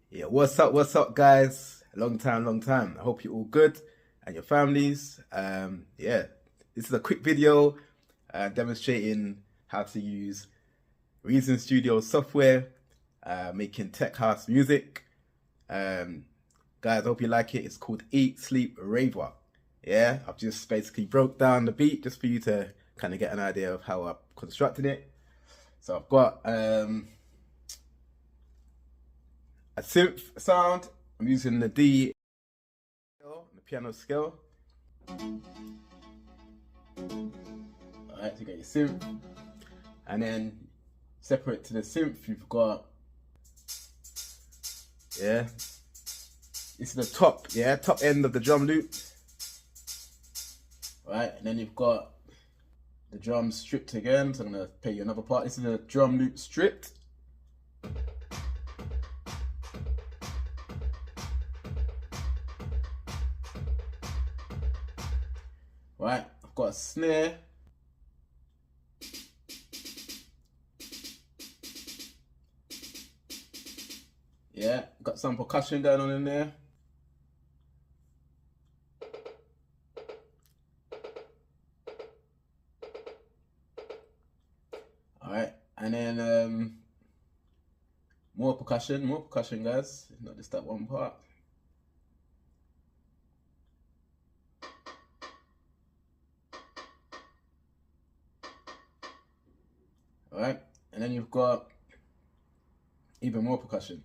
Yeah, what's up, guys? Long time. I hope you're all good and your families. Yeah, this is a quick video demonstrating how to use Reason Studio software, making tech house music. Guys, I hope you like it. It's called Eat, Sleep, Raver. Yeah, I've just basically broke down the beat just for you to kind of get an idea of how I've constructed it. So I've got a synth sound. I'm using the D, the piano scale. Alright, so you got your synth. And then separate to the synth, you've got, this is the top, top end of the drum loop. Alright, and then you've got the drums stripped again, so I'm gonna play you another part. This is a drum loop stripped. Right, I've got a snare. Yeah, got some percussion going on in there. Alright, and then more percussion guys, not just that one part. Alright, and then you've got even more percussion.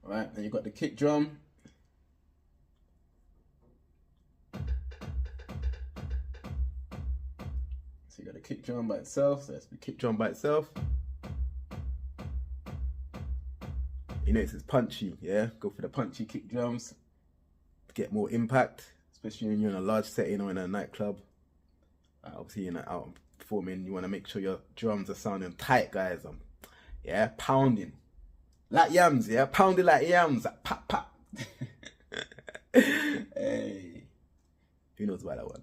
Alright, then you've got the kick drum. So you got the kick drum by itself, so that's the kick drum by itself. You know, it's punchy, yeah? Go for the punchy kick drums to get more impact, especially when you're in a large setting or in a nightclub. Obviously, you're out performing, you want to make sure your drums are sounding tight, guys. Yeah, pounding. Like yams, yeah? Pounding like yams. Like pop, pop. Hey. Who knows why that one?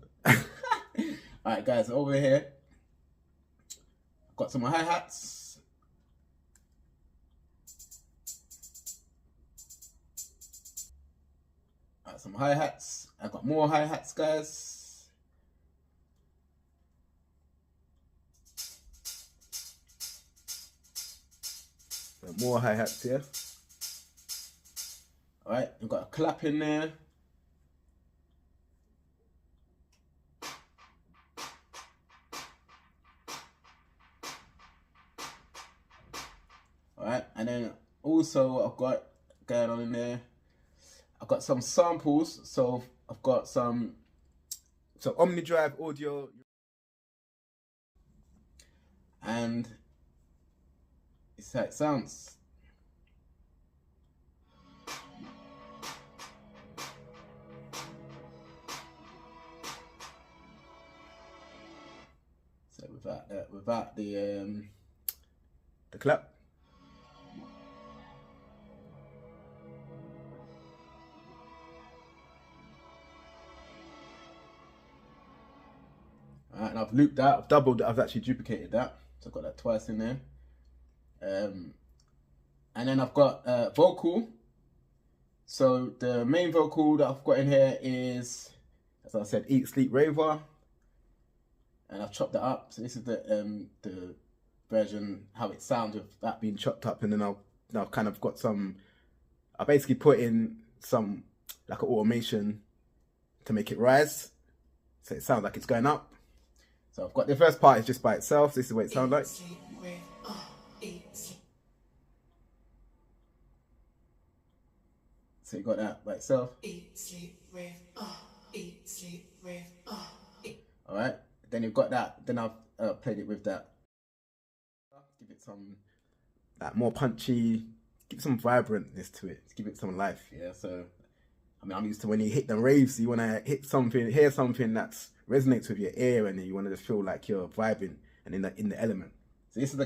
Alright, guys, over here, I've got some hi-hats. Some hi-hats. I've got more hi-hats, guys. So more hi-hats here. Alright, we've got a clap in there. Alright, and then also I've got going on in there, I've got some samples, so I've got some Omnidrive audio, and it's how it sounds. So without the clap. Alright, and I've looped that, I've doubled it, I've actually duplicated that. So I've got that twice in there. And then I've got vocal. So the main vocal that I've got in here is, as I said, Eat, Sleep, Raver. And I've chopped that up. So this is the version, how it sounds with that being chopped up. And then I've kind of got I basically put in some, like an automation to make it rise. So it sounds like it's going up. So I've got the first part is just by itself. This is what it sounds like. So you got that by itself. Alright, then you've got that. Then I've played it with that. Give it some more punchy, give some vibrantness to it. Give it some life, yeah. So I mean, I'm used to when you hit the raves, you want to hear something that resonates with your ear, and then you want to just feel like you're vibing and in the element. So this is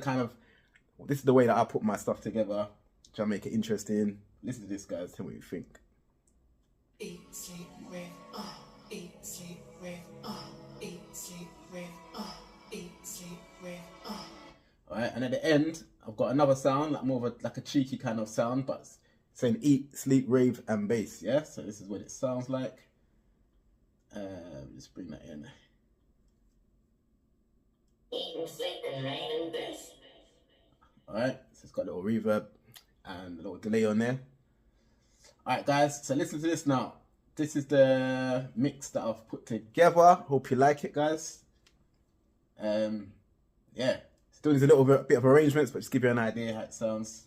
the way that I put my stuff together, try to make it interesting. Listen to this, guys. Tell me what you think. Eat, sleep, rave, eat, sleep, rave, And at the end, I've got another sound, like more of like a cheeky kind of sound, but saying eat, sleep, rave, and bass. Yeah, so this is what it sounds like. Just bring that in. Alright, so it's got a little reverb and a little delay on there. Alright guys, so listen to this now. This is the mix that I've put together. Hope you like it, guys. Yeah, still needs a little bit of arrangements, but just give you an idea how it sounds.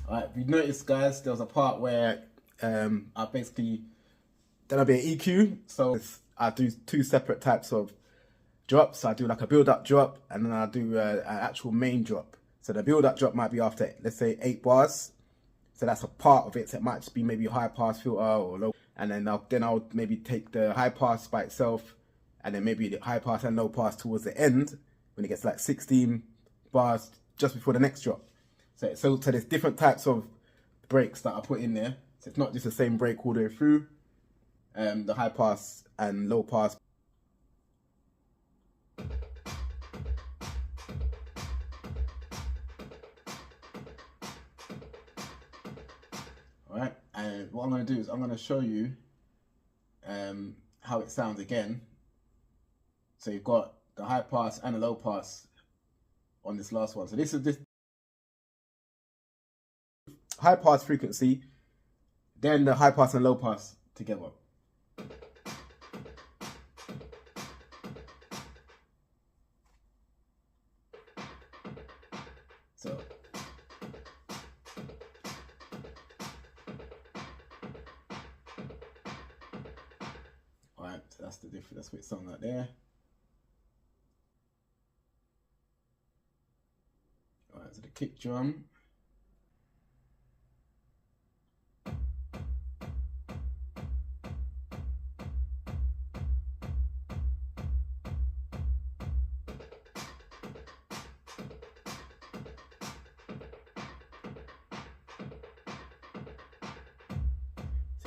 Alright, if you noticed, guys, there was a part where I basically done a bit of EQ. So I do two separate types of drops. I do like a build-up drop, and then I do an actual main drop. So the build-up drop might be after, let's say, 8 bars. So that's a part of it. So it might just be maybe a high pass filter or low. And then I'll maybe take the high pass by itself, and then maybe the high pass and low pass towards the end when it gets like 16 bars just before the next drop. So there's different types of breaks that I put in there. So it's not just the same break all the way through. The high pass and low pass. Alright, and what I'm going to do is I'm going to show you how it sounds again. So you've got the high pass and the low pass on this last one. So this is this high pass frequency, then the high pass and low pass together. So alright, so that's the difference. That's what it sounds like there. Alright, so the kick drum.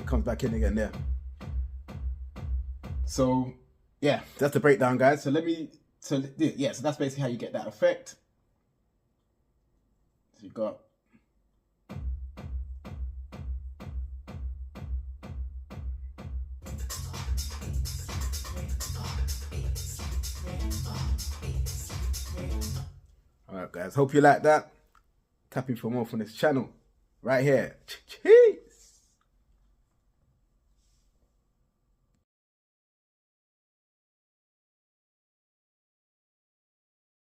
Comes back in again there. So yeah, that's the breakdown, guys. So so that's basically how you get that effect. So you've got alright guys, hope you like that. Tapping for more from this channel right here.